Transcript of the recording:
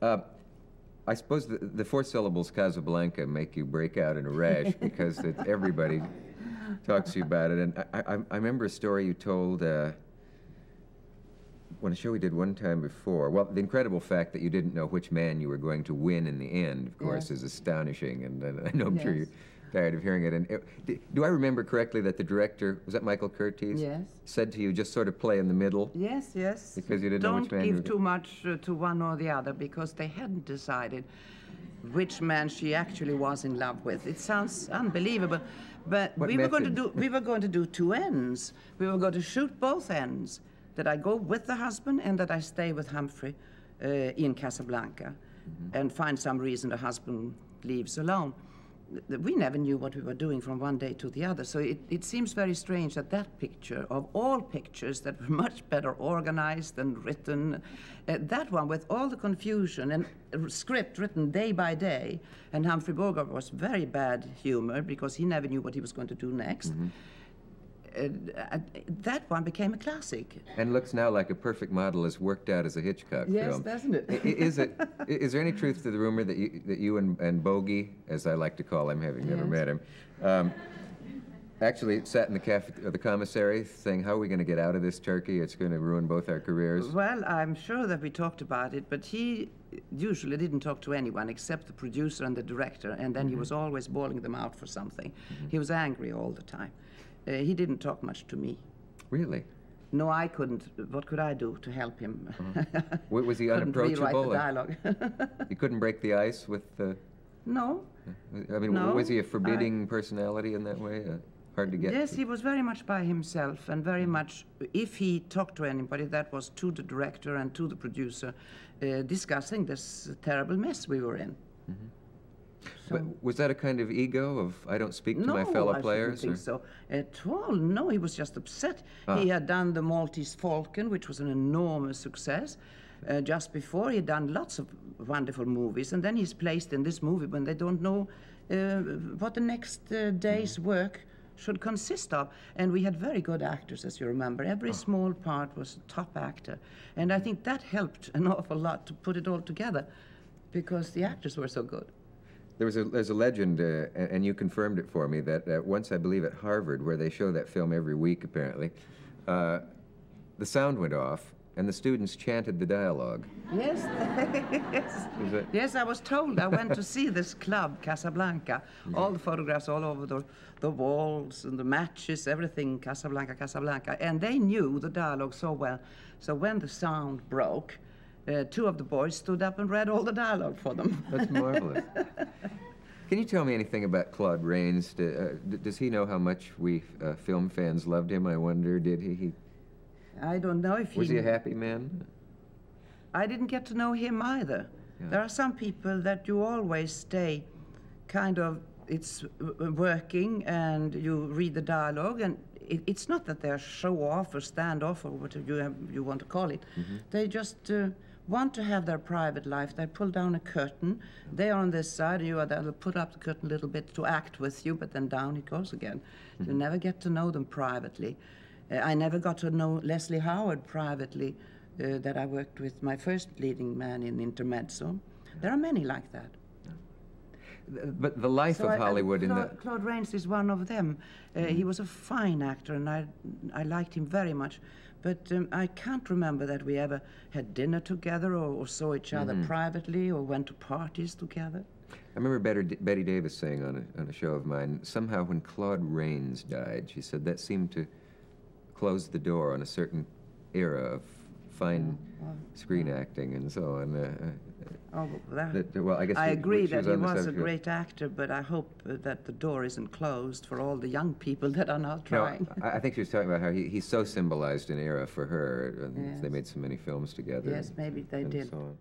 I suppose the four syllables Casablanca make you break out in a rash because everybody talks to you about it. And I remember a story you told when a show we did one time before. Well, the incredible fact that you didn't know which man you were going to win in the end, of course, is astonishing. And I know I'm sure you're tired of hearing it. And do I remember correctly that the director, was that Michael Curtiz? Yes. Said to you, just sort of play in the middle? Yes, yes. Because you didn't know which man you were... Don't give too much to one or the other, because they hadn't decided which man she actually was in love with. It sounds unbelievable, but we were going to do two ends. We were going to shoot both ends, that I go with the husband and that I stay with Humphrey in Casablanca, and find some reason the husband leaves alone. We never knew what we were doing from one day to the other, so it seems very strange that that picture, of all pictures that were much better organized and written, that one with all the confusion and script written day by day, and Humphrey Bogart was very bad humor because he never knew what he was going to do next. That one became a classic. And looks now like a perfect model as worked out as a Hitchcock film. Yes, doesn't it? Is there any truth to the rumor that you and Bogey, as I like to call him, having never met him, actually sat in the commissary saying, how are we going to get out of this turkey? It's going to ruin both our careers. Well, I'm sure that we talked about it, but he usually didn't talk to anyone except the producer and the director, and then he was always bawling them out for something. He was angry all the time. He didn't talk much to me. Really? No, I couldn't. What could I do to help him? Was he unapproachable? Couldn't rewrite the dialogue. You couldn't break the ice with the... No. I mean, no, was he a forbidding personality in that way? Hard to get Yes, to? he was very much by himself, and very much, if he talked to anybody, that was to the director and to the producer, discussing this terrible mess we were in. So, but was that a kind of ego of, I don't speak to my fellow players? No, I shouldn't think so at all. No, he was just upset. He had done The Maltese Falcon, which was an enormous success. Just before, he'd done lots of wonderful movies, and then he's placed in this movie when they don't know what the next day's work should consist of. And we had very good actors, as you remember. Every small part was a top actor. And I think that helped an awful lot to put it all together, because the actors were so good. There's a legend, and you confirmed it for me, that once, I believe, at Harvard, where they show that film every week, apparently, the sound went off, and the students chanted the dialogue. Yes, yes. Yes, I was told. I went to see this club, Casablanca, all the photographs all over the walls and the matches, everything, Casablanca, Casablanca, and they knew the dialogue so well. So when the sound broke, two of the boys stood up and read all the dialogue for them. That's marvelous. Can you tell me anything about Claude Rains? Does he know how much we film fans loved him, I wonder? Did he? I don't know if he... Was he a happy man? I didn't get to know him either. Yeah. There are some people that you always stay kind of, it's working and you read the dialogue, and it's not that they're show off or stand off or whatever you want to call it. They just want to have their private life. They pull down a curtain. They are on this side, you are there. They'll put up the curtain a little bit to act with you, but then down it goes again. You never get to know them privately. I never got to know Leslie Howard privately, that I worked with, my first leading man in Intermezzo. There are many like that. But the life of Hollywood Claude Rains is one of them. He was a fine actor, and I liked him very much. But I can't remember that we ever had dinner together or saw each other privately or went to parties together. I remember Betty Davis saying on a show of mine, somehow when Claude Rains died, she said that seemed to close the door on a certain era of fine screen acting and so on. Well, I guess I agree that he was a great actor, but I hope that the door isn't closed for all the young people that are now trying. No, I think she was talking about how he so symbolized an era for her, and they made so many films together. Yes, maybe they did. So on.